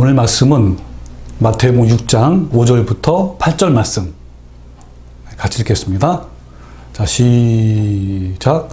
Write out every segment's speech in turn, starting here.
오늘 말씀은 마태복음 6장 5절부터 8절 말씀 같이 읽겠습니다. 자, 시작.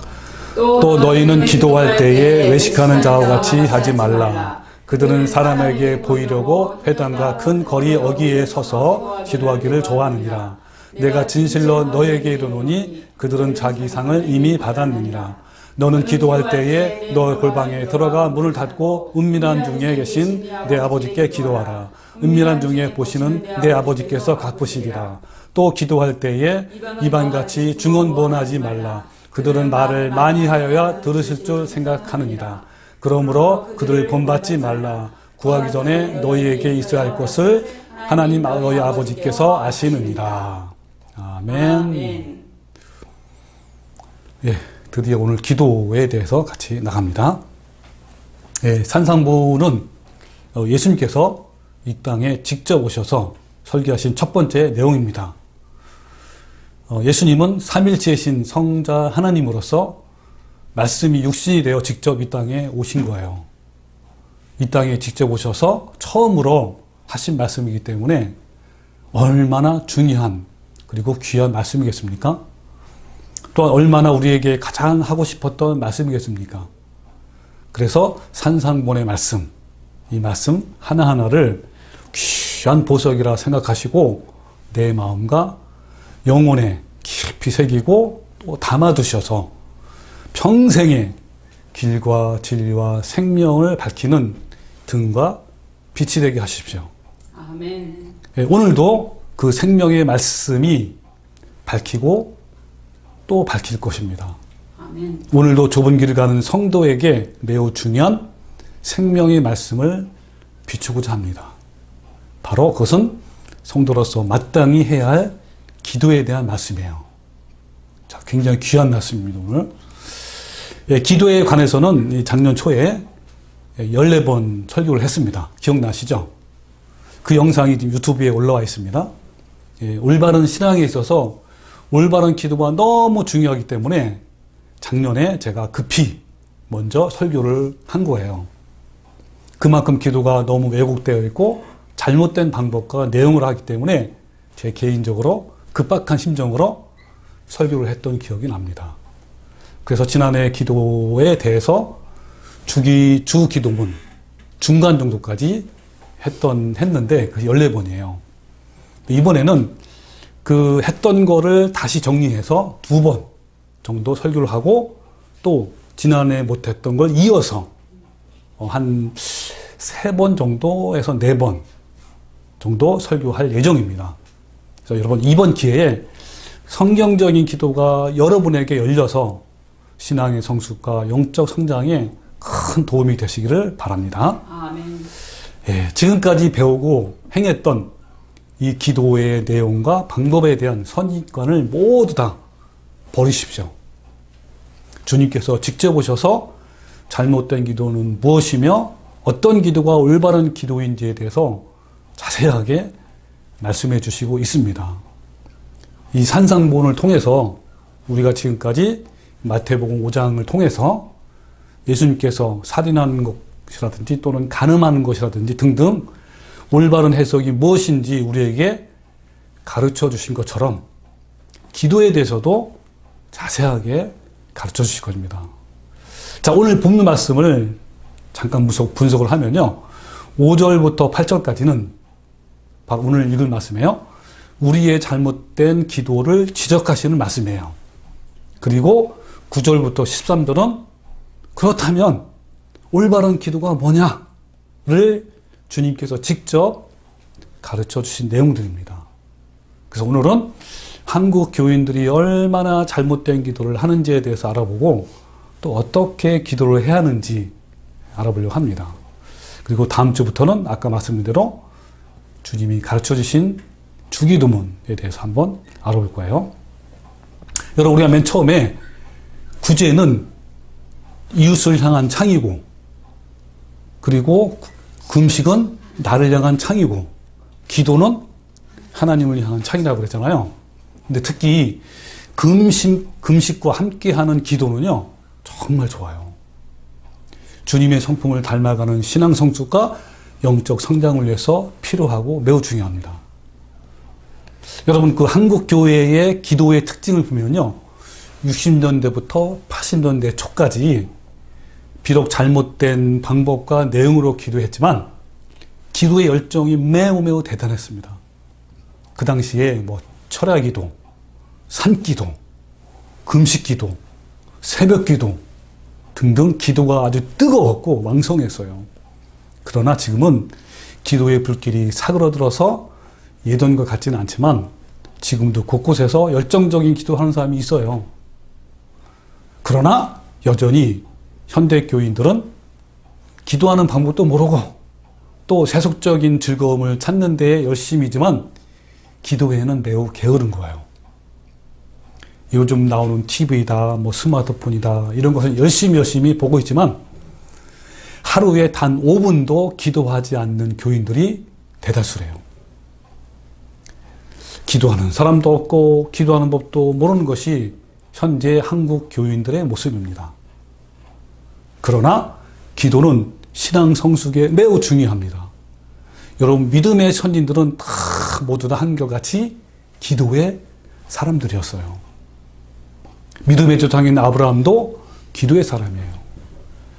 또 너희는 기도할 때에 외식하는 자와 같이 하지 말라. 그들은 사람에게 보이려고 회당과 큰 거리 어귀에 서서 기도하기를 좋아하느니라. 내가 진실로 너희에게 이르노니 그들은 자기 상을 이미 받았느니라. 너는 기도할 때에 너 골방에 들어가 문을 닫고 은밀한 중에 계신 내 아버지께 기도하라. 은밀한 중에 보시는 내 아버지께서 갚으시리라. 또 기도할 때에 이방같이 중언부언하지 말라. 그들은 말을 많이 하여야 들으실 줄 생각하느니라. 그러므로 그들을 본받지 말라. 구하기 전에 너희에게 있어야 할 것을 하나님 너희 아버지께서 아시느니라. 아멘. 예, 드디어 오늘 기도에 대해서 같이 나갑니다. 예, 산상보는 예수님께서 이 땅에 직접 오셔서 설계하신 첫 번째 내용입니다. 예수님은 삼일체이신 성자 하나님으로서 말씀이 육신이 되어 직접 이 땅에 오신 거예요. 이 땅에 직접 오셔서 처음으로 하신 말씀이기 때문에 얼마나 중요한 그리고 귀한 말씀이겠습니까? 또한 얼마나 우리에게 가장 하고 싶었던 말씀이겠습니까? 그래서 산상본의 말씀, 이 말씀 하나하나를 귀한 보석이라 생각하시고 내 마음과 영혼에 깊이 새기고 또 담아두셔서 평생의 길과 진리와 생명을 밝히는 등과 빛이 되게 하십시오. 아멘. 오늘도 그 생명의 말씀이 밝히고 또 밝힐 것입니다. 아멘. 오늘도 좁은 길을 가는 성도에게 매우 중요한 생명의 말씀을 비추고자 합니다. 바로 그것은 성도로서 마땅히 해야 할 기도에 대한 말씀이에요. 자, 굉장히 귀한 말씀입니다, 오늘. 예, 기도에 관해서는 작년 초에 14번 설교를 했습니다. 기억나시죠? 그 영상이 지금 유튜브에 올라와 있습니다. 예, 올바른 신앙에 있어서 올바른 기도가 너무 중요하기 때문에 작년에 제가 급히 먼저 설교를 한 거예요. 그만큼 기도가 너무 왜곡되어 있고 잘못된 방법과 내용을 하기 때문에 제 개인적으로 급박한 심정으로 설교를 했던 기억이 납니다. 그래서 지난해 기도에 대해서 주 기도문 중간 정도까지 했는데 그 14번이에요. 이번에는 그 했던 거를 다시 정리해서 2번 정도 설교를 하고 또 지난해 못했던 걸 이어서 한 3번 정도에서 4번 정도 설교할 예정입니다. 그래서 여러분 이번 기회에 성경적인 기도가 여러분에게 열려서 신앙의 성숙과 영적 성장에 큰 도움이 되시기를 바랍니다. 아멘. 예, 지금까지 배우고 행했던 이 기도의 내용과 방법에 대한 선입관을 모두 다 버리십시오. 주님께서 직접 오셔서 잘못된 기도는 무엇이며 어떤 기도가 올바른 기도인지에 대해서 자세하게 말씀해 주시고 있습니다. 이 산상본을 통해서 우리가 지금까지 마태복음 5장을 통해서 예수님께서 살인하는 것이라든지 또는 간음하는 것이라든지 등등 올바른 해석이 무엇인지 우리에게 가르쳐 주신 것처럼 기도에 대해서도 자세하게 가르쳐 주실 겁니다. 자, 오늘 본문 말씀을 잠깐 분석을 하면요. 5절부터 8절까지는 바로 오늘 읽을 말씀이에요. 우리의 잘못된 기도를 지적하시는 말씀이에요. 그리고 9절부터 13절은 그렇다면 올바른 기도가 뭐냐를 주님께서 직접 가르쳐 주신 내용들입니다. 그래서 오늘은 한국 교인들이 얼마나 잘못된 기도를 하는지에 대해서 알아보고 또 어떻게 기도를 해야 하는지 알아보려고 합니다. 그리고 다음 주부터는 아까 말씀드린 대로 주님이 가르쳐 주신 주기도문에 대해서 한번 알아볼 거예요. 여러분, 우리가 맨 처음에 구제는 이웃을 향한 창이고 그리고 금식은 나를 향한 창이고 기도는 하나님을 향한 창이라고 그랬잖아요. 근데 특히 금식과 함께하는 기도는요 정말 좋아요. 주님의 성품을 닮아가는 신앙 성숙과 영적 성장을 위해서 필요하고 매우 중요합니다. 여러분, 그 한국 교회의 기도의 특징을 보면요, 60년대부터 80년대 초까지 비록 잘못된 방법과 내용으로 기도했지만 기도의 열정이 매우 대단했습니다. 그 당시에 뭐 철야기도, 산기도, 금식기도, 새벽기도 등등 기도가 아주 뜨거웠고 왕성했어요. 그러나 지금은 기도의 불길이 사그러들어서 예전과 같지는 않지만 지금도 곳곳에서 열정적인 기도하는 사람이 있어요. 그러나 여전히 현대 교인들은 기도하는 방법도 모르고 또 세속적인 즐거움을 찾는 데에 열심이지만 기도에는 매우 게으른 거예요. 요즘 나오는 TV다, 뭐 스마트폰이다, 이런 것을 열심히 보고 있지만 하루에 단 5분도 기도하지 않는 교인들이 대다수래요. 기도하는 사람도 없고 기도하는 법도 모르는 것이 현재 한국 교인들의 모습입니다. 그러나 기도는 신앙 성숙에 매우 중요합니다. 여러분, 믿음의 선진들은 다 모두 다 한결같이 기도의 사람들이었어요. 믿음의 조상인 아브라함도 기도의 사람이에요.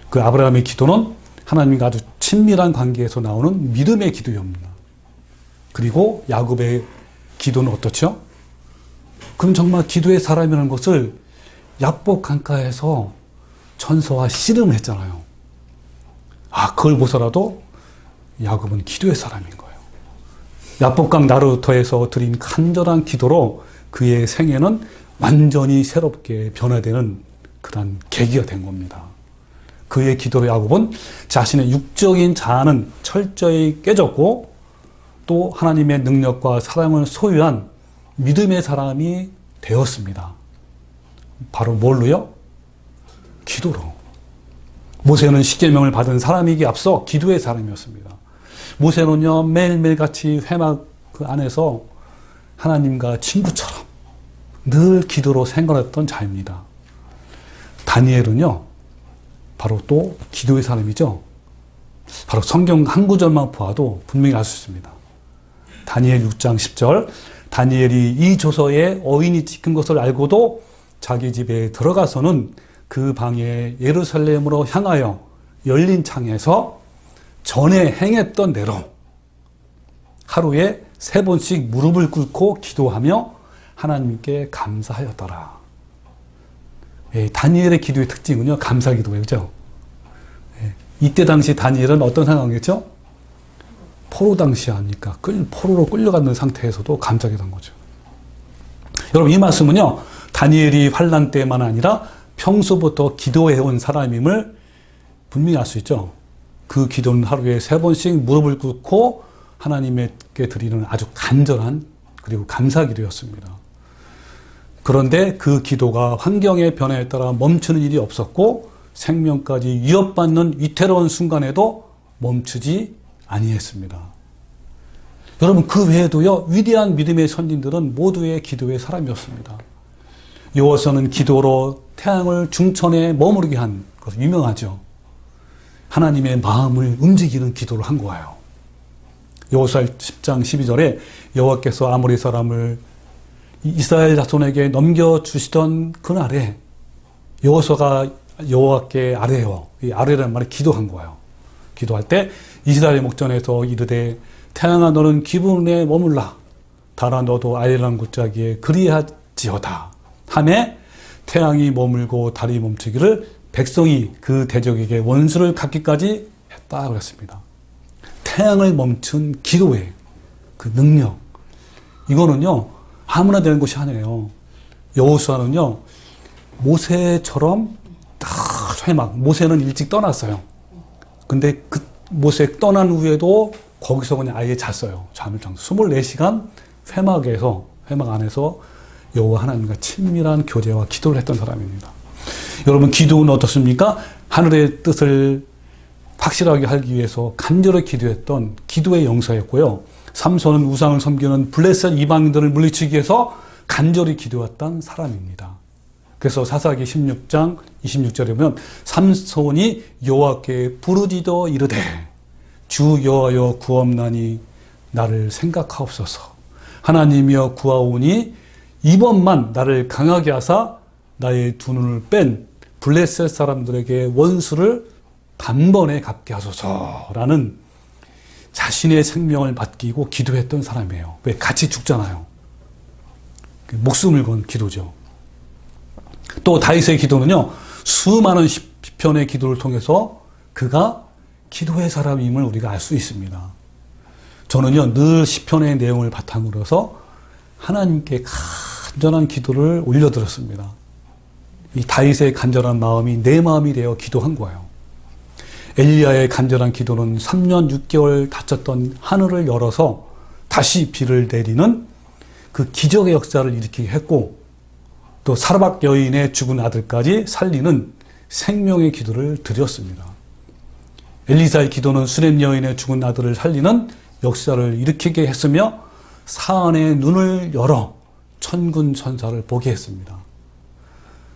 그 아브라함의 기도는 하나님과 아주 친밀한 관계에서 나오는 믿음의 기도입니다. 그리고 야곱의 기도는 어떻죠? 그럼 정말 기도의 사람이라는 것을 야복 강가에서 천사와 씨름을 했잖아요. 그걸 보서라도 야곱은 기도의 사람인 거예요. 야복강 나루터에서 드린 간절한 기도로 그의 생애는 완전히 새롭게 변화되는 그런 계기가 된 겁니다. 그의 기도로 야곱은 자신의 육적인 자아는 철저히 깨졌고 또 하나님의 능력과 사랑을 소유한 믿음의 사람이 되었습니다. 바로 뭘로요? 기도로. 모세는 십계명을 받은 사람이기에 앞서 기도의 사람이었습니다. 모세는요, 매일매일 같이 회막 그 안에서 하나님과 친구처럼 늘 기도로 생활했던 자입니다. 다니엘은요, 바로 또 기도의 사람이죠. 바로 성경 한 구절만 보아도 분명히 알 수 있습니다. 다니엘 6장 10절, 다니엘이 이 조서에 어인이 찍힌 것을 알고도 자기 집에 들어가서는 그 방에 예루살렘으로 향하여 열린 창에서 전에 행했던 대로 하루에 3번씩 무릎을 꿇고 기도하며 하나님께 감사하였더라. 다니엘의 기도의 특징은요, 감사 기도예요. 그죠? 이때 당시 다니엘은 어떤 상황이었죠? 포로 당시 아닙니까? 포로로 끌려가는 상태에서도 감사 기도한 거죠. 여러분, 이 말씀은요, 다니엘이 환난 때만 아니라 평소부터 기도해온 사람임을 분명히 알 수 있죠. 그 기도는 하루에 3번씩 무릎을 꿇고 하나님께 드리는 아주 간절한 그리고 감사 기도였습니다. 그런데 그 기도가 환경의 변화에 따라 멈추는 일이 없었고 생명까지 위협받는 위태로운 순간에도 멈추지 아니했습니다. 여러분, 그 외에도요, 위대한 믿음의 선진들은 모두의 기도의 사람이었습니다. 여호와서는 기도로 태양을 중천에 머무르게 한 것은 유명하죠. 하나님의 마음을 움직이는 기도를 한 거예요. 여호수아 10장 12절에 여호와께서 아모리 사람을 이스라엘 자손에게 넘겨주시던 그날에 여호수아가 여호와께 아뢰어, 이 아뢰라는 말에 기도한 거예요. 기도할 때 이스라엘 목전에서 이르되 태양아 너는 기브론에 머물라 달아 너도 아이란 골짜기에 그리하지어다 하매 태양이 머물고 달이 멈추기를 백성이 그 대적에게 원수를 갚기까지 했다 그랬습니다. 태양을 멈춘 기도의 그 능력, 이거는요 아무나 되는 것이 아니에요. 여호수아는요 모세처럼 딱 회막, 모세는 일찍 떠났어요. 근데 그 모세 떠난 후에도 거기서 그냥 아예 잤어요. 잠을 잤어요. 24시간 회막 안에서 여호와 하나님과 친밀한 교제와 기도를 했던 사람입니다. 여러분, 기도는 어떻습니까? 하늘의 뜻을 확실하게 하기 위해서 간절히 기도했던 기도의 영사였고요. 삼손은 우상을 섬기는 블레셋 이방인들을 물리치기 위해서 간절히 기도했던 사람입니다. 그래서 사사기 16장 26절에 보면 삼손이 여호와께 부르짖어 이르되 주 여호와여 구하옵나니 나를 생각하옵소서. 하나님이여 구하오니 이번만 나를 강하게 하사 나의 두 눈을 뺀 블레셋 사람들에게 원수를 단번에 갚게 하소서라는 자신의 생명을 맡기고 기도했던 사람이에요. 왜? 같이 죽잖아요. 목숨을 건 기도죠. 또 다윗의 기도는요, 수많은 시편의 기도를 통해서 그가 기도의 사람임을 우리가 알 수 있습니다. 저는요, 늘 시편의 내용을 바탕으로 해서 하나님께 간절한 기도를 올려드렸습니다. 이 다윗의 간절한 마음이 내 마음이 되어 기도한 거예요. 엘리야의 간절한 기도는 3년 6개월 닫혔던 하늘을 열어서 다시 비를 내리는 그 기적의 역사를 일으키게 했고, 또 사르밧 여인의 죽은 아들까지 살리는 생명의 기도를 드렸습니다. 엘리사의 기도는 수렘 여인의 죽은 아들을 살리는 역사를 일으키게 했으며 사안의 눈을 열어 천군 천사를 보게 했습니다.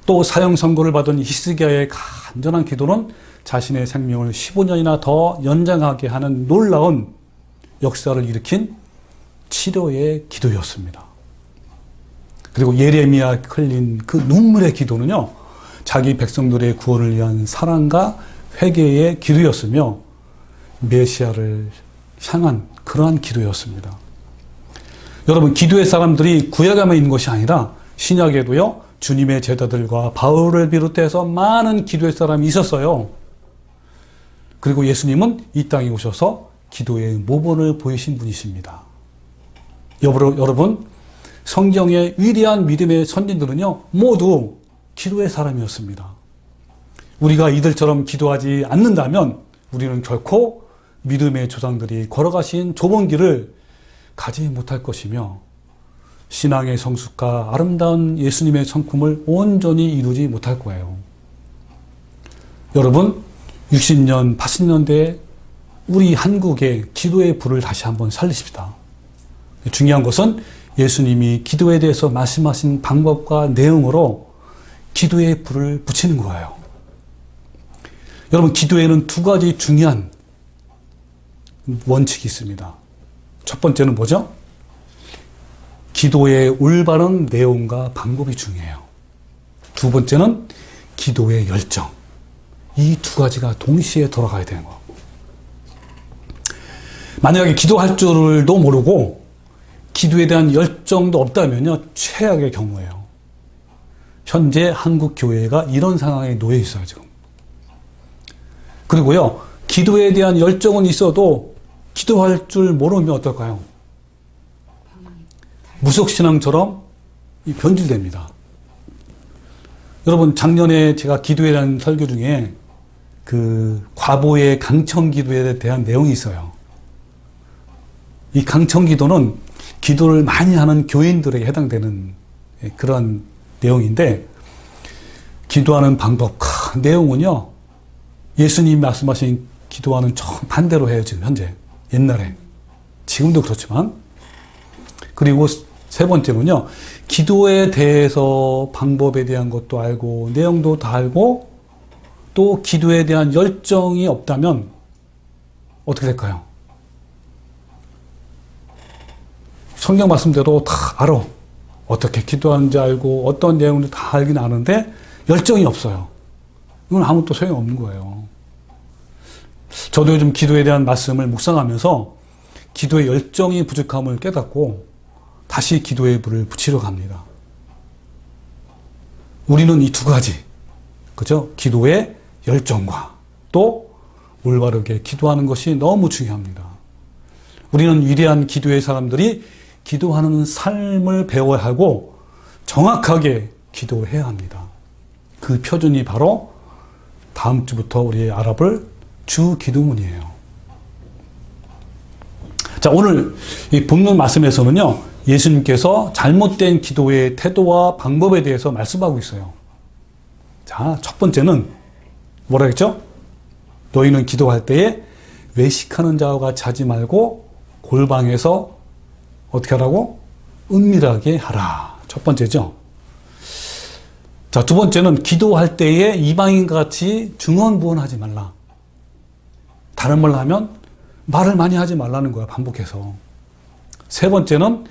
또 사형 선고를 받은 히스기야의 간절한 기도는 자신의 생명을 15년이나 더 연장하게 하는 놀라운 역사를 일으킨 치료의 기도였습니다. 그리고 예레미야 흘린 그 눈물의 기도는요, 자기 백성들의 구원을 위한 사랑과 회개의 기도였으며 메시아를 향한 그러한 기도였습니다. 여러분, 기도의 사람들이 구약에만 있는 것이 아니라 신약에도요, 주님의 제자들과 바울을 비롯해서 많은 기도의 사람이 있었어요. 그리고 예수님은 이 땅에 오셔서 기도의 모본을 보이신 분이십니다. 여러분, 성경의 위대한 믿음의 선진들은요, 모두 기도의 사람이었습니다. 우리가 이들처럼 기도하지 않는다면 우리는 결코 믿음의 조상들이 걸어가신 좁은 길을 가지 못할 것이며 신앙의 성숙과 아름다운 예수님의 성품을 온전히 이루지 못할 거예요. 여러분, 60년, 80년대에 우리 한국의 기도의 불을 다시 한번 살리십시다. 중요한 것은 예수님이 기도에 대해서 말씀하신 방법과 내용으로 기도의 불을 붙이는 거예요. 여러분, 기도에는 두 가지 중요한 원칙이 있습니다. 첫 번째는 뭐죠? 기도의 올바른 내용과 방법이 중요해요. 두 번째는 기도의 열정. 이 두 가지가 동시에 돌아가야 되는 거예요. 만약에 기도할 줄도 모르고 기도에 대한 열정도 없다면요, 최악의 경우예요. 현재 한국 교회가 이런 상황에 놓여 있어요, 지금. 그리고요, 기도에 대한 열정은 있어도 기도할 줄 모르면 어떨까요? 무속신앙처럼 변질됩니다. 여러분, 작년에 제가 기도에 대한 설교 중에 그 과보의 강청기도에 대한 내용이 있어요. 이 강청기도는 기도를 많이 하는 교인들에게 해당되는 그런 내용인데, 기도하는 방법, 내용은요, 예수님이 말씀하신 기도하는 정반대로 해요, 지금 현재. 옛날에. 지금도 그렇지만. 그리고 세 번째는요, 기도에 대해서 방법에 대한 것도 알고, 내용도 다 알고, 또 기도에 대한 열정이 없다면 어떻게 될까요? 성경 말씀대로 다 알아. 어떻게 기도하는지 알고, 어떤 내용을 다 알긴 아는데, 열정이 없어요. 이건 아무것도 소용없는 거예요. 저도 요즘 기도에 대한 말씀을 묵상하면서 기도의 열정이 부족함을 깨닫고 다시 기도의 불을 붙이러 갑니다. 우리는 이 두 가지, 그죠? 기도의 열정과 또 올바르게 기도하는 것이 너무 중요합니다. 우리는 위대한 기도의 사람들이 기도하는 삶을 배워야 하고 정확하게 기도해야 합니다. 그 표준이 바로 다음 주부터 우리 알아볼 주 기도문이에요. 자, 오늘 이 본문 말씀에서는요, 예수님께서 잘못된 기도의 태도와 방법에 대해서 말씀하고 있어요. 자, 첫 번째는 뭐라 했죠? 너희는 기도할 때에 외식하는 자와 같이 하지 말고 골방에서 어떻게 하라고? 은밀하게 하라. 첫 번째죠. 자, 두 번째는 기도할 때에 이방인과 같이 중언부언하지 말라. 다른 말로 하면 말을 많이 하지 말라는 거야, 반복해서. 세 번째는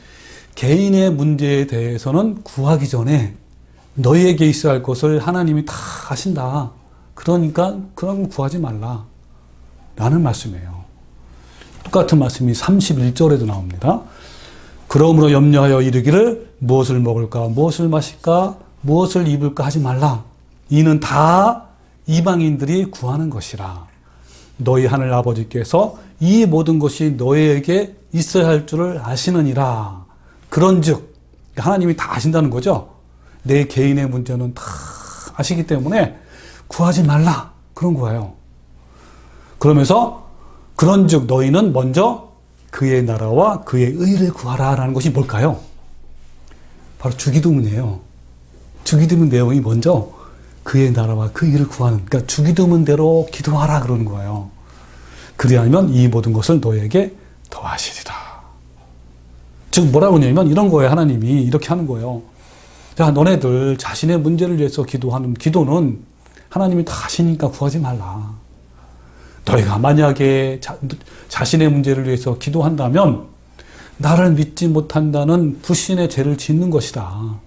개인의 문제에 대해서는 구하기 전에 너희에게 있어야 할 것을 하나님이 다 아신다. 그러니까 그런 거 구하지 말라. 라는 말씀이에요. 똑같은 말씀이 31절에도 나옵니다. 그러므로 염려하여 이르기를 무엇을 먹을까, 무엇을 마실까, 무엇을 입을까 하지 말라. 이는 다 이방인들이 구하는 것이라. 너희 하늘 아버지께서 이 모든 것이 너희에게 있어야 할 줄을 아시느니라. 그런즉 하나님이 다 아신다는 거죠. 내 개인의 문제는 다 아시기 때문에 구하지 말라. 그런 거예요. 그러면서 그런즉 너희는 먼저 그의 나라와 그의 의를 구하라 라는 것이 뭘까요? 바로 주기도문이에요. 주기도문 내용이 먼저 그의 나라와 그 의를 구하는, 그러니까 주기도문대로 기도하라 그러는 거예요. 그리하면 이 모든 것을 너희에게 더하시리라. 즉 뭐라고 하냐면 이런 거예요. 하나님이 이렇게 하는 거예요. 자, 너네들 자신의 문제를 위해서 기도하는 기도는 하나님이 다 아시니까 구하지 말라. 너희가 만약에 자신의 문제를 위해서 기도한다면 나를 믿지 못한다는 불신의 죄를 짓는 것이다.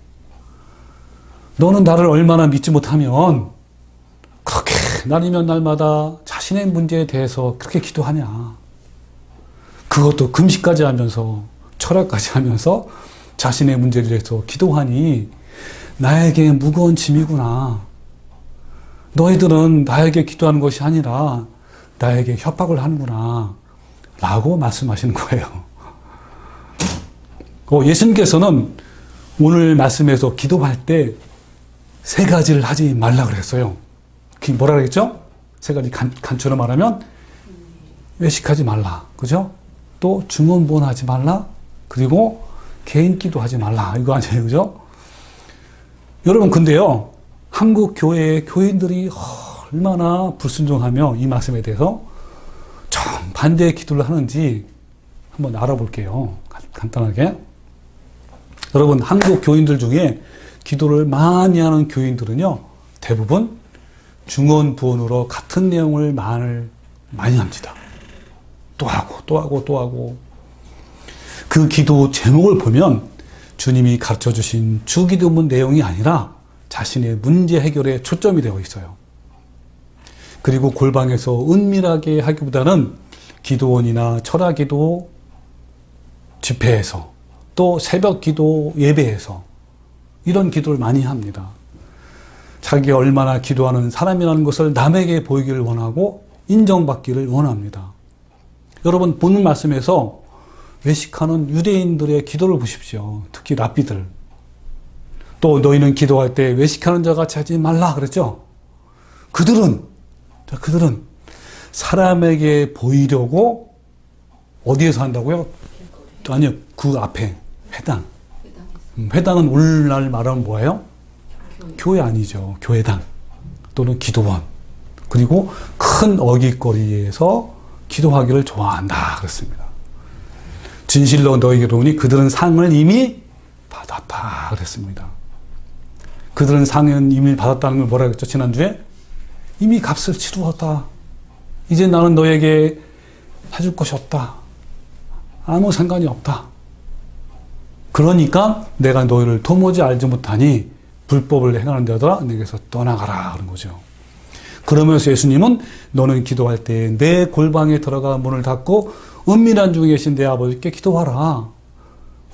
너는 나를 얼마나 믿지 못하면 그렇게 날이면 날마다 자신의 문제에 대해서 그렇게 기도하냐. 그것도 금식까지 하면서 철학까지 하면서 자신의 문제를 위해서 기도하니 나에게 무거운 짐이구나. 너희들은 나에게 기도하는 것이 아니라 나에게 협박을 하는구나 라고 말씀하시는 거예요. 예수님께서는 오늘 말씀에서 기도할 때 세 가지를 하지 말라 그랬어요. 그게 뭐라 그랬죠? 세 가지 간추려 말하면 외식하지 말라. 그죠? 또 중언부언하지 말라. 그리고 개인 기도하지 말라. 이거 아니에요. 그죠? 여러분 근데요. 한국 교회의 교인들이 얼마나 불순종하며 이 말씀에 대해서 정반대의 기도를 하는지 한번 알아볼게요. 간단하게. 여러분 한국 교인들 중에 기도를 많이 하는 교인들은요. 대부분 중언부언으로 같은 내용을 많이 합니다. 또 하고 또 하고 또 하고. 그 기도 제목을 보면 주님이 가르쳐 주신 주기도문 내용이 아니라 자신의 문제 해결에 초점이 되어 있어요. 그리고 골방에서 은밀하게 하기보다는 기도원이나 철학기도 집회에서 또 새벽 기도 예배에서 이런 기도를 많이 합니다. 자기가 얼마나 기도하는 사람이라는 것을 남에게 보이기를 원하고 인정받기를 원합니다. 여러분 본문 말씀에서 외식하는 유대인들의 기도를 보십시오. 특히 랍비들. 또 너희는 기도할 때 외식하는 자 같이 하지 말라 그랬죠. 그들은 사람에게 보이려고 어디에서 한다고요? 아니요, 그 앞에 회당. 회당은 오늘날 말하면 뭐예요? 교회 아니죠. 교회당 또는 기도원. 그리고 큰 어깃거리에서 기도하기를 좋아한다 그랬습니다. 진실로 너희에게 이르노니 그들은 상을 이미 받았다 그랬습니다. 그들은 상은 이미 받았다는 걸 뭐라 그랬죠? 지난주에 이미 값을 치루었다. 이제 나는 너에게 해줄 것이 없다. 아무 상관이 없다. 그러니까 내가 너희를 도무지 알지 못하니 불법을 행하는 자들아 내게서 떠나가라 그런 거죠. 그러면서 예수님은 너는 기도할 때 내 골방에 들어가 문을 닫고 은밀한 중에 계신 내 아버지께 기도하라.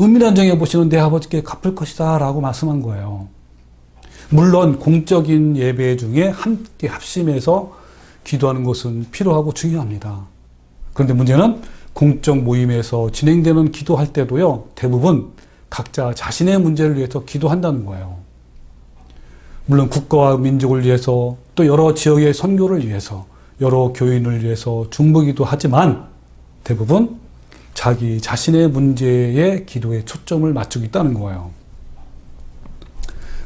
은밀한 중에 보시는 내 아버지께 갚을 것이다 라고 말씀한 거예요. 물론 공적인 예배 중에 함께 합심해서 기도하는 것은 필요하고 중요합니다. 그런데 문제는 공적 모임에서 진행되는 기도할 때도요. 대부분 각자 자신의 문제를 위해서 기도한다는 거예요. 물론 국가와 민족을 위해서 또 여러 지역의 선교를 위해서 여러 교인을 위해서 중보기도 하지만 대부분 자기 자신의 문제에 기도에 초점을 맞추고 있다는 거예요.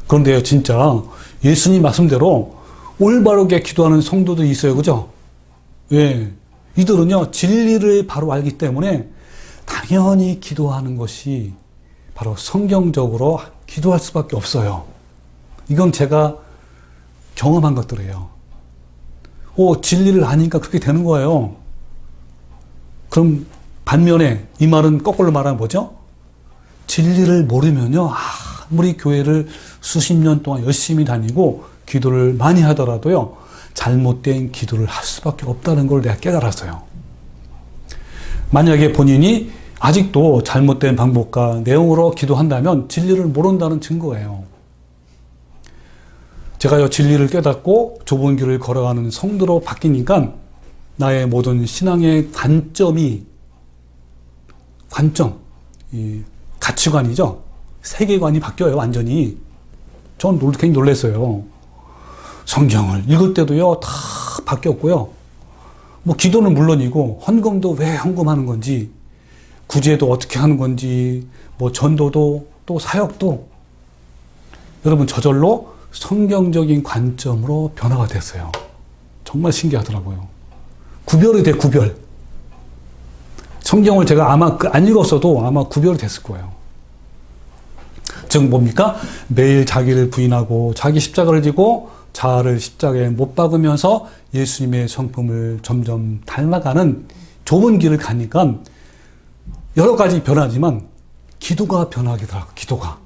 그런데요, 진짜 예수님 말씀대로 올바르게 기도하는 성도도 있어요. 그죠? 예. 이들은요, 진리를 바로 알기 때문에 당연히 기도하는 것이 바로 성경적으로 기도할 수밖에 없어요. 이건 제가 경험한 것들이에요. 진리를 아니까 그렇게 되는 거예요. 그럼 반면에 이 말은 거꾸로 말하면 뭐죠? 진리를 모르면요, 아무리 교회를 수십 년 동안 열심히 다니고 기도를 많이 하더라도요, 잘못된 기도를 할 수밖에 없다는 걸 내가 깨달았어요. 만약에 본인이 아직도 잘못된 방법과 내용으로 기도한다면 진리를 모른다는 증거예요. 제가요, 진리를 깨닫고 좁은 길을 걸어가는 성도로 바뀌니까 나의 모든 신앙의 이 가치관이죠. 세계관이 바뀌어요, 완전히. 전 굉장히 놀랐어요. 성경을 읽을 때도요, 다 바뀌었고요. 뭐, 기도는 물론이고, 헌금도 왜 헌금하는 건지, 구제도 어떻게 하는 건지, 뭐, 전도도, 또 사역도, 여러분, 저절로 성경적인 관점으로 변화가 됐어요. 정말 신기하더라고요. 구별이 돼, 구별. 성경을 제가 아마 안 읽었어도 아마 구별이 됐을 거예요. 즉 뭡니까? 매일 자기를 부인하고 자기 십자가를 지고 자아를 십자가에 못 박으면서 예수님의 성품을 점점 닮아가는 좁은 길을 가니까 여러 가지 변하지만 기도가 변하더라고요. 기도가.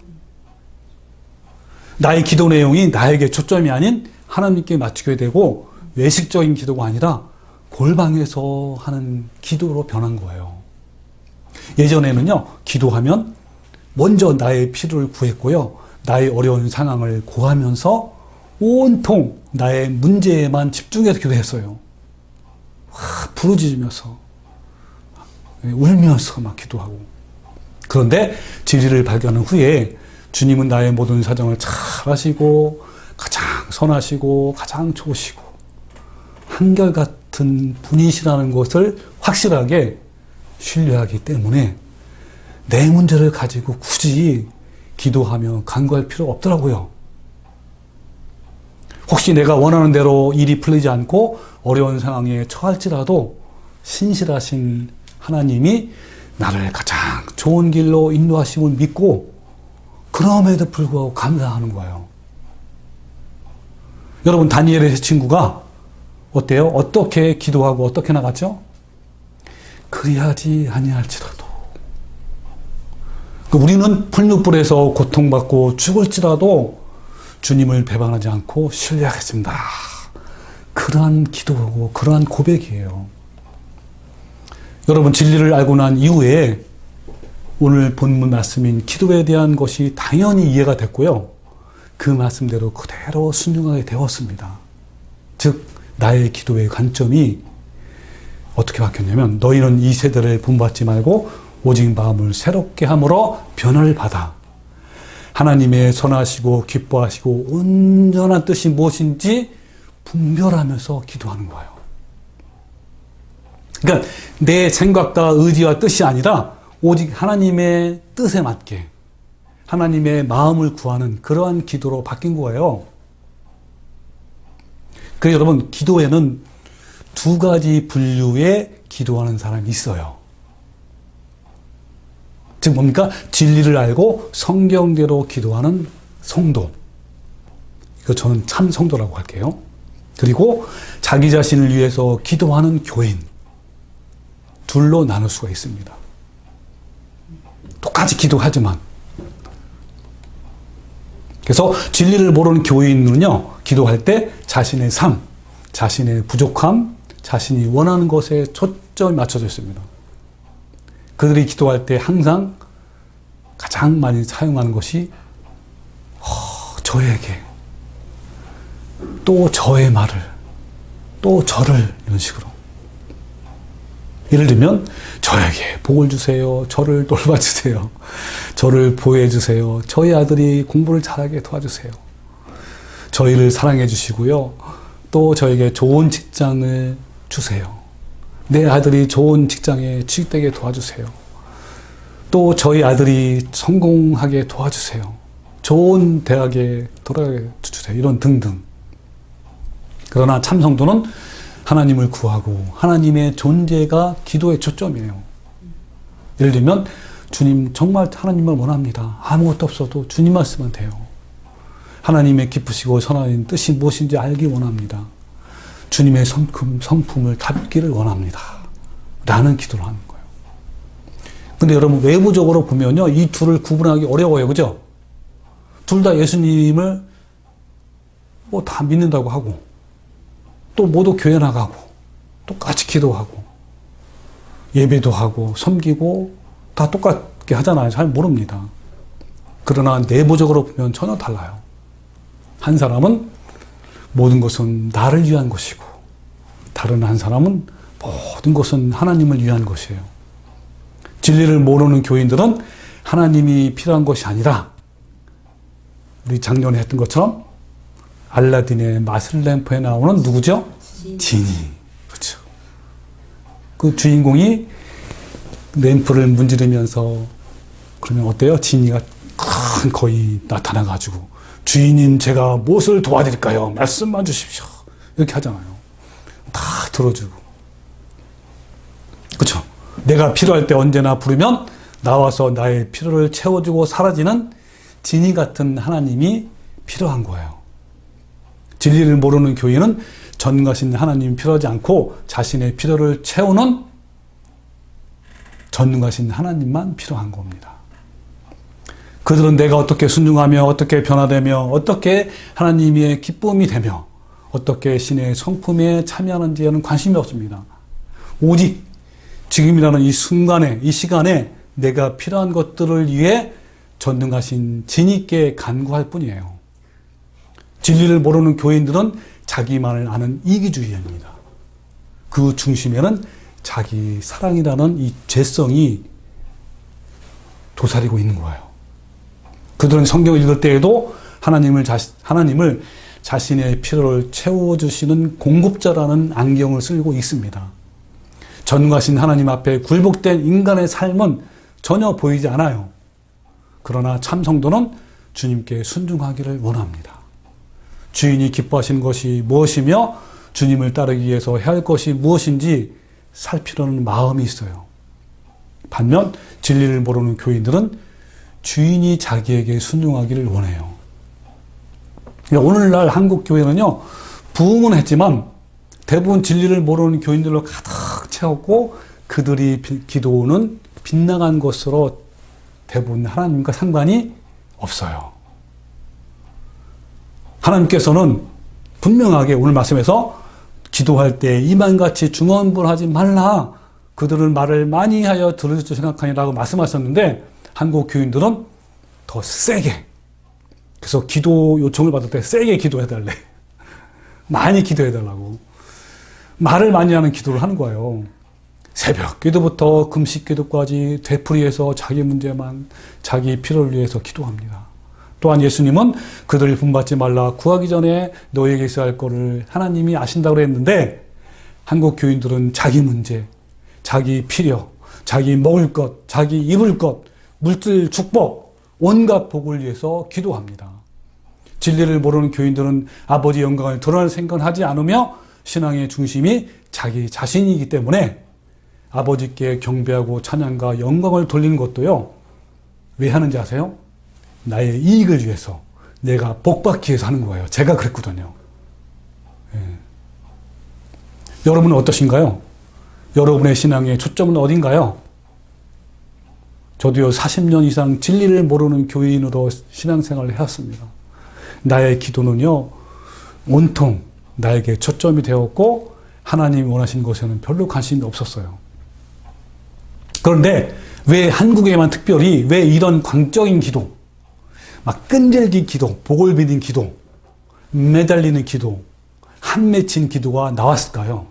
나의 기도 내용이 나에게 초점이 아닌 하나님께 맞추게 되고 외식적인 기도가 아니라 골방에서 하는 기도로 변한 거예요. 예전에는요, 기도하면 먼저 나의 필요를 구했고요, 나의 어려운 상황을 고하면서 온통 나의 문제에만 집중해서 기도했어요. 부르짖으면서, 울면서 막 기도하고. 그런데 진리를 발견한 후에 주님은 나의 모든 사정을 잘 아시고, 가장 선하시고, 가장 좋으시고, 한결같은 분이시라는 것을 확실하게 신뢰하기 때문에 내 문제를 가지고 굳이 기도하며 간구할 필요가 없더라고요. 혹시 내가 원하는 대로 일이 풀리지 않고 어려운 상황에 처할지라도 신실하신 하나님이 나를 가장 좋은 길로 인도하심을 믿고 그럼에도 불구하고 감사하는 거예요. 여러분, 다니엘의 친구가 어때요? 어떻게 기도하고 어떻게 나갔죠? 그리하지 아니할지라도. 우리는 풀무불에서 고통받고 죽을지라도 주님을 배반하지 않고 신뢰하겠습니다. 그러한 기도하고 그러한 고백이에요. 여러분, 진리를 알고 난 이후에 오늘 본문 말씀인 기도에 대한 것이 당연히 이해가 됐고요. 그 말씀대로 그대로 순종하게 되었습니다. 즉 나의 기도의 관점이 어떻게 바뀌었냐면, 너희는 이 세대를 본받지 말고 오직 마음을 새롭게 함으로 변화를 받아 하나님의 선하시고 기뻐하시고 온전한 뜻이 무엇인지 분별하면서 기도하는 거예요. 그러니까 내 생각과 의지와 뜻이 아니라 오직 하나님의 뜻에 맞게 하나님의 마음을 구하는 그러한 기도로 바뀐 거예요. 그래서 여러분, 기도에는 두 가지 분류의 기도하는 사람이 있어요. 즉 뭡니까? 진리를 알고 성경대로 기도하는 성도. 이거 저는 참 성도라고 할게요. 그리고 자기 자신을 위해서 기도하는 교인. 둘로 나눌 수가 있습니다. 똑같이 기도하지만. 그래서 진리를 모르는 교인은요, 기도할 때 자신의 삶, 자신의 부족함, 자신이 원하는 것에 초점이 맞춰져 있습니다. 그들이 기도할 때 항상 가장 많이 사용하는 것이 저에게, 또 저의 말을, 또 저를, 이런 식으로. 예를 들면 저에게 복을 주세요, 저를 돌봐주세요, 저를 보호해주세요, 저희 아들이 공부를 잘하게 도와주세요, 저희를 사랑해 주시고요, 또 저에게 좋은 직장을 주세요, 내 아들이 좋은 직장에 취직되게 도와주세요, 또 저희 아들이 성공하게 도와주세요, 좋은 대학에 돌아가게 주세요, 이런 등등. 그러나 참성도는 하나님을 구하고 하나님의 존재가 기도의 초점이에요. 예를 들면 주님, 정말 하나님을 원합니다. 아무것도 없어도 주님 말씀은 돼요. 하나님의 기쁘시고 선하신 뜻이 무엇인지 알기 원합니다. 주님의 성품을 닮기를 원합니다. 라는 기도를 하는 거예요. 근데 여러분 외부적으로 보면요, 이 둘을 구분하기 어려워요. 그죠? 둘 다 예수님을 뭐 다 믿는다고 하고, 또 모두 교회 나가고, 똑같이 기도하고, 예배도 하고, 섬기고, 다 똑같게 하잖아요. 잘 모릅니다. 그러나 내부적으로 보면 전혀 달라요. 한 사람은 모든 것은 나를 위한 것이고, 다른 한 사람은 모든 것은 하나님을 위한 것이에요. 진리를 모르는 교인들은 하나님이 필요한 것이 아니라, 우리 작년에 했던 것처럼 알라딘의 마술램프에 나오는 누구죠? 지니. 그렇죠. 그 주인공이 램프를 문지르면서 그러면 어때요? 지니가 큰 거의 나타나가지고 주인님 제가 무엇을 도와드릴까요? 말씀만 주십시오. 이렇게 하잖아요. 다 들어주고. 그렇죠. 내가 필요할 때 언제나 부르면 나와서 나의 필요를 채워주고 사라지는 지니 같은 하나님이 필요한 거예요. 진리를 모르는 교인은 전능하신 하나님이 필요하지 않고 자신의 필요를 채우는 전능하신 하나님만 필요한 겁니다. 그들은 내가 어떻게 순종하며 어떻게 변화되며 어떻게 하나님의 기쁨이 되며 어떻게 신의 성품에 참여하는지에는 관심이 없습니다. 오직 지금이라는 이 순간에, 이 시간에 내가 필요한 것들을 위해 전능하신 진이께 간구할 뿐이에요. 진리를 모르는 교인들은 자기만을 아는 이기주의입니다. 그 중심에는 자기 사랑이라는 이 죄성이 도사리고 있는 거예요. 그들은 성경을 읽을 때에도 하나님을 자신의 필요를 채워주시는 공급자라는 안경을 쓰고 있습니다. 전능하신 하나님 앞에 굴복된 인간의 삶은 전혀 보이지 않아요. 그러나 참 성도는 주님께 순종하기를 원합니다. 주인이 기뻐하시는 것이 무엇이며 주님을 따르기 위해서 해야 할 것이 무엇인지 살피려는 마음이 있어요. 반면 진리를 모르는 교인들은 주인이 자기에게 순종하기를 원해요. 오늘날 한국 교회는요, 부흥은 했지만 대부분 진리를 모르는 교인들로 가득 채웠고 그들이 기도는 빗나간 것으로 대부분 하나님과 상관이 없어요. 하나님께서는 분명하게 오늘 말씀에서 기도할 때 이만같이 중언부언하지 말라. 그들은 말을 많이 하여 들을 줄 생각하니라고 말씀하셨는데 한국 교인들은 더 세게, 그래서 기도 요청을 받을 때 세게 기도해달래. 많이 기도해달라고. 말을 많이 하는 기도를 하는 거예요. 새벽 기도부터 금식 기도까지 되풀이해서 자기 문제만, 자기 필요를 위해서 기도합니다. 또한 예수님은 그들을 분받지 말라, 구하기 전에 너에게 있어야 할 것을 하나님이 아신다고 그랬는데 한국 교인들은 자기 문제, 자기 필요, 자기 먹을 것, 자기 입을 것, 물질 축복, 온갖 복을 위해서 기도합니다. 진리를 모르는 교인들은 아버지 영광을 드러낼 생각을 하지 않으며 신앙의 중심이 자기 자신이기 때문에 아버지께 경배하고 찬양과 영광을 돌리는 것도요, 왜 하는지 아세요? 나의 이익을 위해서, 내가 복받기 위해서 하는 거예요. 제가 그랬거든요. 예. 여러분은 어떠신가요? 여러분의 신앙의 초점은 어딘가요? 저도요 40년 이상 진리를 모르는 교인으로 신앙생활을 해왔습니다. 나의 기도는요 온통 나에게 초점이 되었고 하나님이 원하신 것에는 별로 관심이 없었어요. 그런데 왜 한국에만 특별히 왜 이런 광적인 기도, 막 끈질긴 기도, 복을 비린 기도, 매달리는 기도, 한 맺힌 기도가 나왔을까요?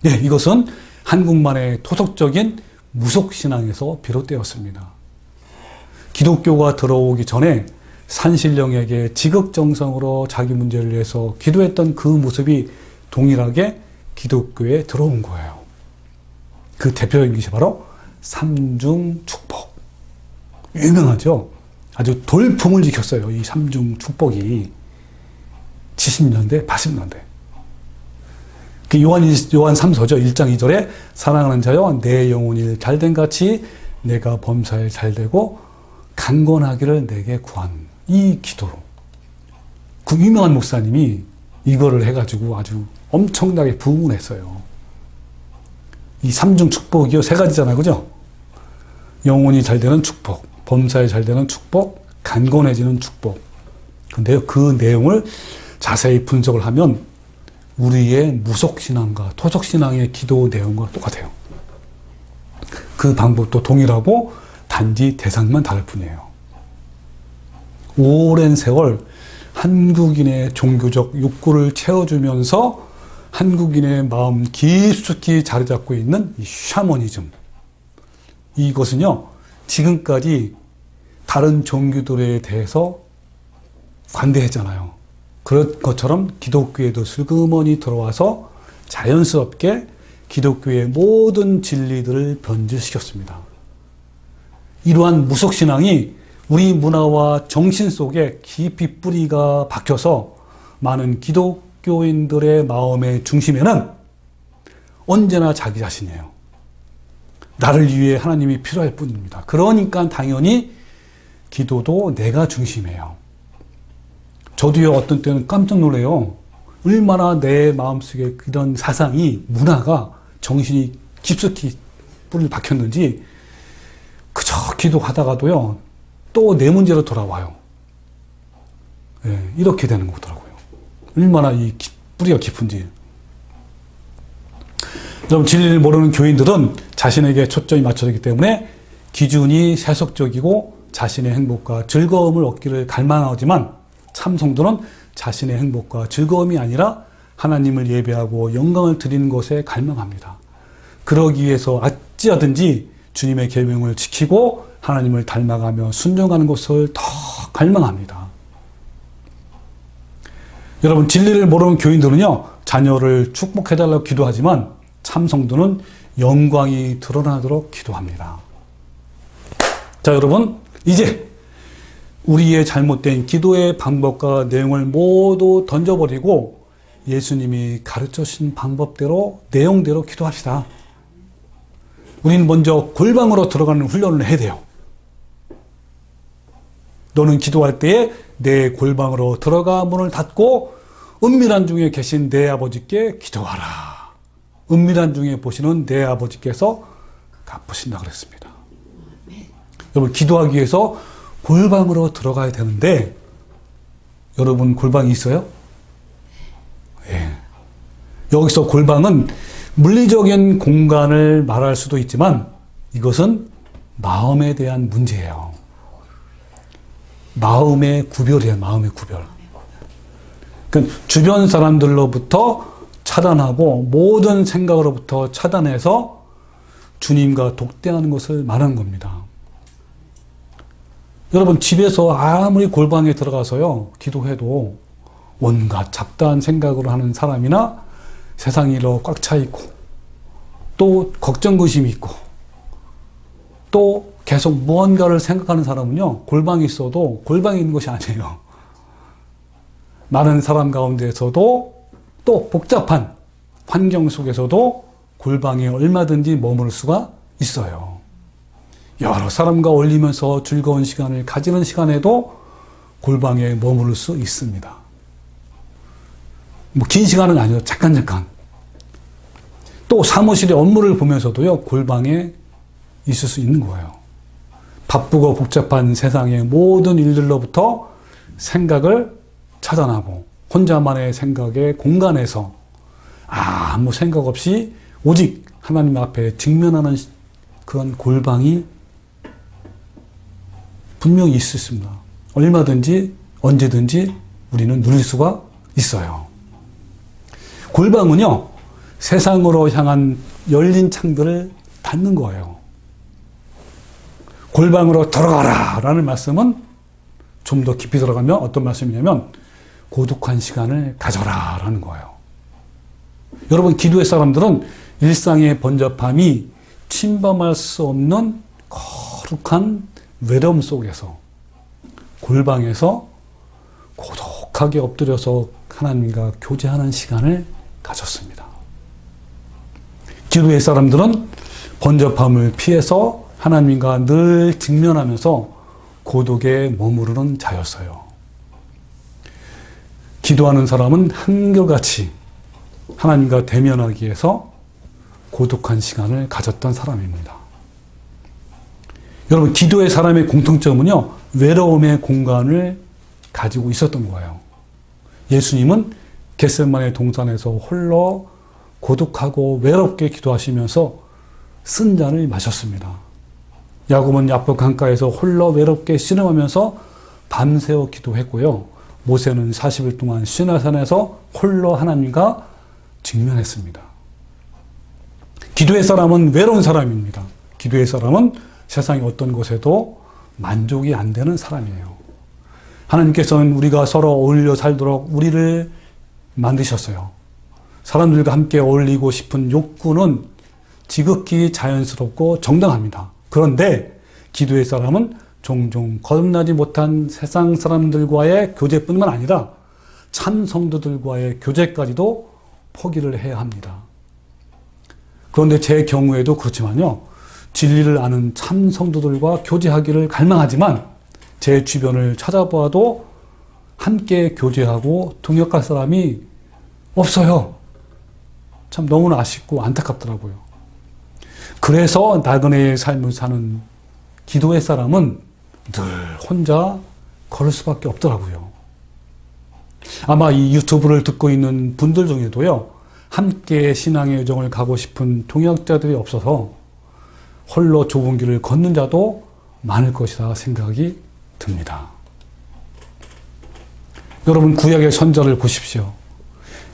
네, 이것은 한국만의 토속적인 무속신앙에서 비롯되었습니다. 기독교가 들어오기 전에 산신령에게 지극정성으로 자기 문제를 위해서 기도했던 그 모습이 동일하게 기독교에 들어온 거예요. 그 대표적인 것이 바로 삼중축복. 유명하죠? 아주 돌풍을 일으켰어요. 이 삼중축복이 70년대, 80년대. 그 요한 3서죠. 1장 2절에 사랑하는 자여 내 영혼이 잘된 같이 내가 범사에 잘되고 강건하기를 내게 구한 이 기도로 그 유명한 목사님이 이거를 해가지고 아주 엄청나게 부흥을 했어요. 이 삼중 축복이요. 세 가지잖아요. 그죠? 영혼이 잘 되는 축복, 범사에 잘 되는 축복, 강건해지는 축복. 근데요, 그 내용을 자세히 분석을 하면 우리의 무속신앙과 토속신앙의 기도 내용과 똑같아요. 그 방법도 동일하고 단지 대상만 다를 뿐이에요. 오랜 세월 한국인의 종교적 욕구를 채워주면서 한국인의 마음 깊숙이 자리 잡고 있는 이 샤머니즘. 이것은요, 지금까지 다른 종교들에 대해서 관대했잖아요. 그런 것처럼 기독교에도 슬그머니 들어와서 자연스럽게 기독교의 모든 진리들을 변질시켰습니다. 이러한 무속신앙이 우리 문화와 정신 속에 깊이 뿌리가 박혀서 많은 기독교인들의 마음의 중심에는 언제나 자기 자신이에요. 나를 위해 하나님이 필요할 뿐입니다. 그러니까 당연히 기도도 내가 중심이에요. 저도요, 어떤 때는 깜짝 놀래요. 얼마나 내 마음속에 이런 사상이, 문화가, 정신이 깊숙이 뿌리를 박혔는지 그저 기도하다가도요, 또 내 문제로 돌아와요. 예, 이렇게 되는 거더라고요. 얼마나 이 뿌리가 깊은지. 여러분, 진리를 모르는 교인들은 자신에게 초점이 맞춰지기 때문에 기준이 세속적이고 자신의 행복과 즐거움을 얻기를 갈망하지만 참 성도는 자신의 행복과 즐거움이 아니라 하나님을 예배하고 영광을 드리는 것에 갈망합니다. 그러기 위해서 어찌하든지 주님의 계명을 지키고 하나님을 닮아가며 순종하는 것을 더 갈망합니다. 여러분, 진리를 모르는 교인들은요, 자녀를 축복해달라고 기도하지만 참 성도는 영광이 드러나도록 기도합니다. 자, 여러분, 이제 우리의 잘못된 기도의 방법과 내용을 모두 던져버리고 예수님이 가르쳐 주신 방법대로, 내용대로 기도합시다. 우리는 먼저 골방으로 들어가는 훈련을 해야 돼요. 너는 기도할 때에 내 골방으로 들어가 문을 닫고 은밀한 중에 계신 내 아버지께 기도하라. 은밀한 중에 보시는 내 아버지께서 갚으신다 그랬습니다. 여러분, 기도하기 위해서 골방으로 들어가야 되는데 여러분, 골방이 있어요? 예. 여기서 골방은 물리적인 공간을 말할 수도 있지만 이것은 마음에 대한 문제예요. 마음의 구별이에요. 마음의 구별. 그러니까 주변 사람들로부터 차단하고 모든 생각으로부터 차단해서 주님과 독대하는 것을 말하는 겁니다. 여러분, 집에서 아무리 골방에 들어가서요, 기도해도 온갖 잡다한 생각으로 하는 사람이나 세상 일로 꽉 차 있고 또 걱정 의심이 있고 또 계속 무언가를 생각하는 사람은요, 골방에 있어도 골방에 있는 것이 아니에요. 많은 사람 가운데서도 또 복잡한 환경 속에서도 골방에 얼마든지 머무를 수가 있어요. 여러 사람과 어울리면서 즐거운 시간을 가지는 시간에도 골방에 머무를 수 있습니다. 뭐 긴 시간은 아니죠. 잠깐. 또 사무실의 업무를 보면서도요, 골방에 있을 수 있는 거예요. 바쁘고 복잡한 세상의 모든 일들로부터 생각을 차단하고 혼자만의 생각의 공간에서 아무 생각 없이 오직 하나님 앞에 직면하는 그런 골방이 분명히 있습니다. 얼마든지 언제든지 우리는 누릴 수가 있어요. 골방은요, 세상으로 향한 열린 창들을 닫는 거예요. 골방으로 들어가라 라는 말씀은 좀 더 깊이 들어가면 어떤 말씀이냐면 고독한 시간을 가져라 라는 거예요. 여러분, 기도의 사람들은 일상의 번잡함이 침범할 수 없는 거룩한 외로움 속에서 골방에서 고독하게 엎드려서 하나님과 교제하는 시간을 가졌습니다. 기도의 사람들은 번잡함을 피해서 하나님과 늘 직면하면서 고독에 머무르는 자였어요. 기도하는 사람은 한결같이 하나님과 대면하기 위해서 고독한 시간을 가졌던 사람입니다. 여러분, 기도의 사람의 공통점은요, 외로움의 공간을 가지고 있었던 거예요. 예수님은 겟세마네 동산에서 홀로 고독하고 외롭게 기도하시면서 쓴 잔을 마셨습니다. 야곱은 야복 강가에서 홀로 외롭게 씨름하면서 밤새워 기도했고요. 모세는 40일 동안 시내산에서 홀로 하나님과 직면했습니다. 기도의 사람은 외로운 사람입니다. 기도의 사람은 세상의 어떤 곳에도 만족이 안 되는 사람이에요. 하나님께서는 우리가 서로 어울려 살도록 우리를 만드셨어요. 사람들과 함께 어울리고 싶은 욕구는 지극히 자연스럽고 정당합니다. 그런데 기도의 사람은 종종 거듭나지 못한 세상 사람들과의 교제뿐만 아니라 참 성도들과의 교제까지도 포기를 해야 합니다. 그런데 제 경우에도 그렇지만요, 진리를 아는 참 성도들과 교제하기를 갈망하지만 제 주변을 찾아보아도 함께 교제하고 동역할 사람이 없어요. 참 너무나 아쉽고 안타깝더라고요. 그래서 나그네의 삶을 사는 기도의 사람은 늘 혼자 걸을 수밖에 없더라고요. 아마 이 유튜브를 듣고 있는 분들 중에도요, 함께 신앙의 여정을 가고 싶은 동역자들이 없어서 홀로 좁은 길을 걷는 자도 많을 것이라 생각이 듭니다. 여러분, 구약의 선자를 보십시오.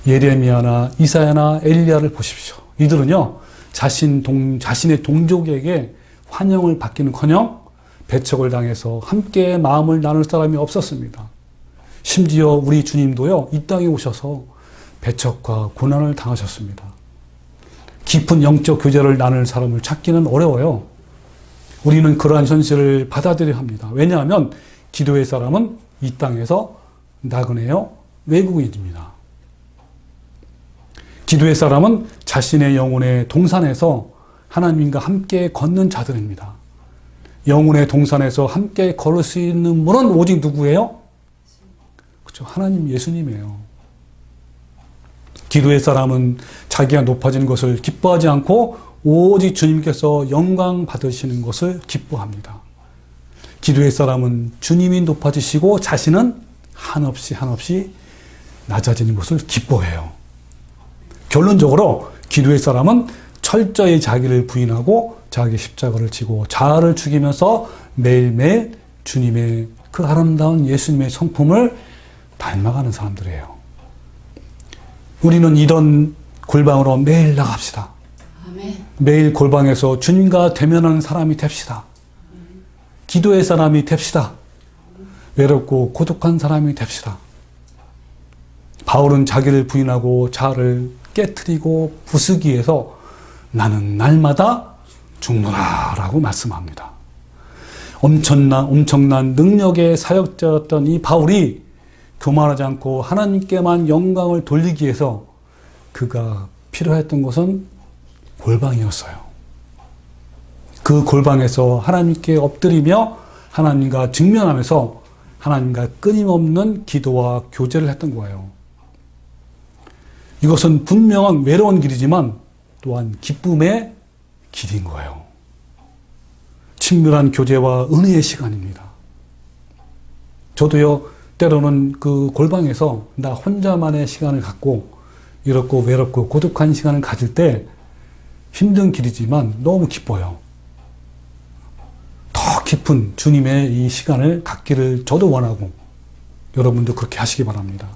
예레미야나 이사야나 엘리야를 보십시오. 이들은요, 자신의 동족에게 환영을 받기는커녕 배척을 당해서 함께 마음을 나눌 사람이 없었습니다. 심지어 우리 주님도요, 이 땅에 오셔서 배척과 고난을 당하셨습니다. 깊은 영적 교제를 나눌 사람을 찾기는 어려워요. 우리는 그러한 현실을 받아들여야 합니다. 왜냐하면 기도의 사람은 이 땅에서 나그네요, 외국인입니다. 기도의 사람은 자신의 영혼의 동산에서 하나님과 함께 걷는 자들입니다. 영혼의 동산에서 함께 걸을 수 있는 분은 오직 누구예요? 그렇죠. 하나님, 예수님이에요. 기도의 사람은 자기가 높아지는 것을 기뻐하지 않고 오직 주님께서 영광 받으시는 것을 기뻐합니다. 기도의 사람은 주님이 높아지시고 자신은 한없이 낮아지는 것을 기뻐해요. 결론적으로 기도의 사람은 철저히 자기를 부인하고 자기 십자가를 지고 자아를 죽이면서 매일매일 주님의 그 아름다운 예수님의 성품을 닮아가는 사람들이에요. 우리는 이런 골방으로 매일 나갑시다. 아멘. 매일 골방에서 주님과 대면하는 사람이 됩시다. 기도의 사람이 됩시다. 외롭고 고독한 사람이 됩시다. 바울은 자기를 부인하고 자아를 깨트리고 부수기 위해서 나는 날마다 죽노라 라고 말씀합니다. 엄청난 능력의 사역자였던 이 바울이 교만하지 않고 하나님께만 영광을 돌리기 위해서 그가 필요했던 것은 골방이었어요. 그 골방에서 하나님께 엎드리며 하나님과 직면하면서 하나님과 끊임없는 기도와 교제를 했던 거예요. 이것은 분명한 외로운 길이지만 또한 기쁨의 길인 거예요. 친밀한 교제와 은혜의 시간입니다. 저도요, 때로는 그 골방에서 나 혼자만의 시간을 갖고 이렇고 외롭고 고독한 시간을 가질 때 힘든 길이지만 너무 기뻐요. 더 깊은 주님의 이 시간을 갖기를 저도 원하고 여러분도 그렇게 하시기 바랍니다.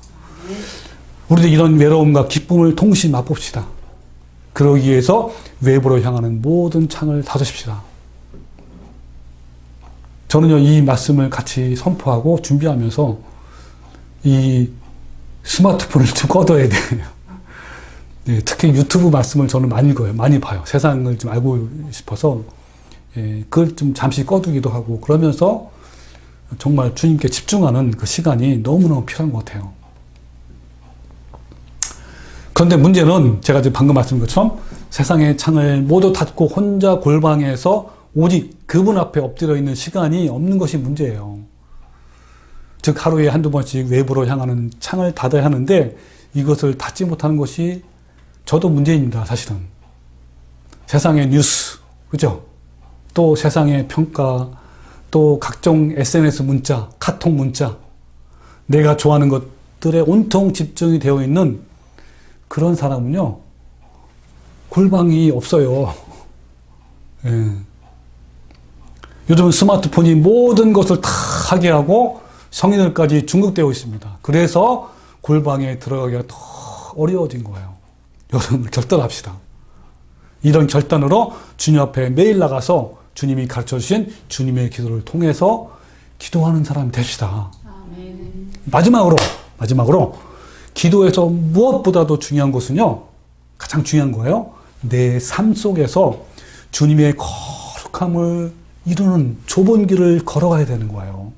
우리도 이런 외로움과 기쁨을 동시에 맛봅시다. 그러기 위해서 외부로 향하는 모든 창을 닫으십시다. 저는요, 이 말씀을 같이 선포하고 준비하면서 이 스마트폰을 좀 꺼둬야 돼요. 네, 특히 유튜브 말씀을 저는 많이 읽어요. 많이 봐요. 세상을 좀 알고 싶어서 그걸 좀 잠시 꺼두기도 하고 그러면서 정말 주님께 집중하는 그 시간이 너무너무 필요한 것 같아요. 그런데 문제는 제가 지금 방금 말씀드린 것처럼 세상의 창을 모두 닫고 혼자 골방에서 오직 그분 앞에 엎드려 있는 시간이 없는 것이 문제예요. 즉 하루에 한두 번씩 외부로 향하는 창을 닫아야 하는데 이것을 닫지 못하는 것이 저도 문제입니다. 사실은. 세상의 뉴스, 그죠? 또 세상의 평가, 또 각종 SNS 문자, 카톡 문자, 내가 좋아하는 것들에 온통 집중이 되어 있는 그런 사람은요, 골방이 없어요. 예. 요즘 스마트폰이 모든 것을 다 하게 하고 성인들까지 중독되어 있습니다. 그래서 골방에 들어가기가 더 어려워진 거예요. 여러분, 결단합시다. 이런 결단으로 주님 앞에 매일 나가서 주님이 가르쳐 주신 주님의 기도를 통해서 기도하는 사람이 됩시다. 아멘. 마지막으로 기도에서 무엇보다도 중요한 것은요, 가장 중요한 거예요. 내 삶 속에서 주님의 거룩함을 이루는 좁은 길을 걸어가야 되는 거예요.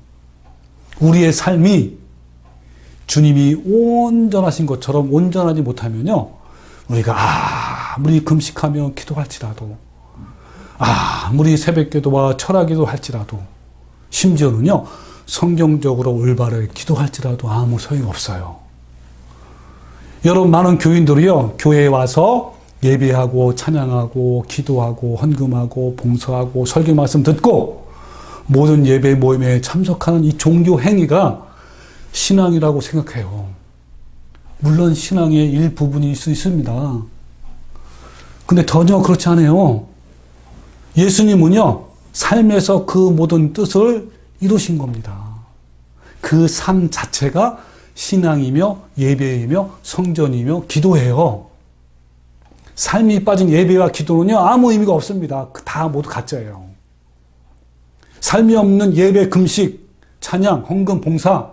우리의 삶이 주님이 온전하신 것처럼 온전하지 못하면요, 우리가 아무리 금식하며 기도할지라도, 아무리 새벽기도와 철학기도 할지라도, 심지어는요, 성경적으로 올바르게 기도할지라도 아무 소용없어요. 여러분, 많은 교인들이요, 교회에 와서 예배하고 찬양하고 기도하고 헌금하고 봉사하고 설교 말씀 듣고 모든 예배 모임에 참석하는 이 종교 행위가 신앙이라고 생각해요. 물론 신앙의 일부분일 수 있습니다. 근데 전혀 그렇지 않아요. 예수님은요, 삶에서 그 모든 뜻을 이루신 겁니다. 그 삶 자체가 신앙이며 예배이며 성전이며 기도예요. 삶이 빠진 예배와 기도는요, 아무 의미가 없습니다. 다 모두 가짜예요. 삶이 없는 예배, 금식, 찬양, 헌금, 봉사.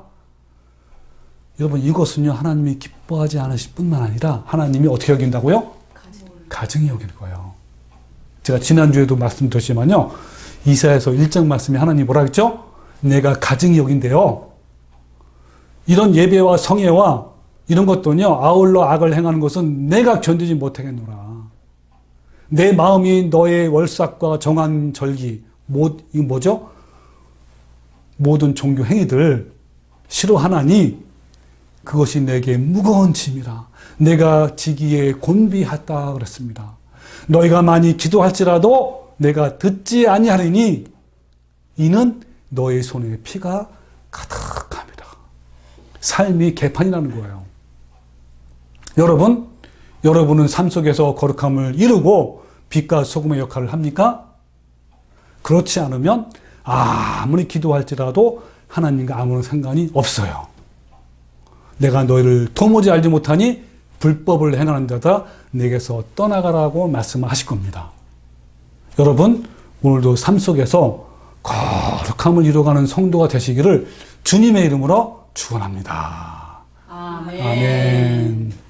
여러분, 이것은요, 하나님이 기뻐하지 않으실 뿐만 아니라 하나님이 어떻게 여긴다고요? 가증히 여길 거예요. 제가 지난주에도 말씀드렸지만요, 이사야서 1장 말씀에 하나님이 뭐라 했죠? 내가 가증히 여긴대요. 이런 예배와 성회와 이런 것도요, 아울러 악을 행하는 것은 내가 견디지 못하겠노라. 내 마음이 너의 월삭과 정한 절기, 이거 뭐죠? 모든 종교 행위들 싫어하나니 그것이 내게 무거운 짐이라. 내가 지기에 곤비하다 그랬습니다. 너희가 많이 기도할지라도 내가 듣지 아니하리니 이는 너의 손에 피가 가득합니다. 삶이 개판이라는 거예요. 여러분은 삶 속에서 거룩함을 이루고 빛과 소금의 역할을 합니까? 그렇지 않으면 아무리 기도할지라도 하나님과 아무런 상관이 없어요. 내가 너희를 도무지 알지 못하니 불법을 행하는 자다 내게서 떠나가라고 말씀하실 겁니다. 여러분, 오늘도 삶 속에서 거룩함을 이루어가는 성도가 되시기를 주님의 이름으로 축원합니다. 아멘. 아멘.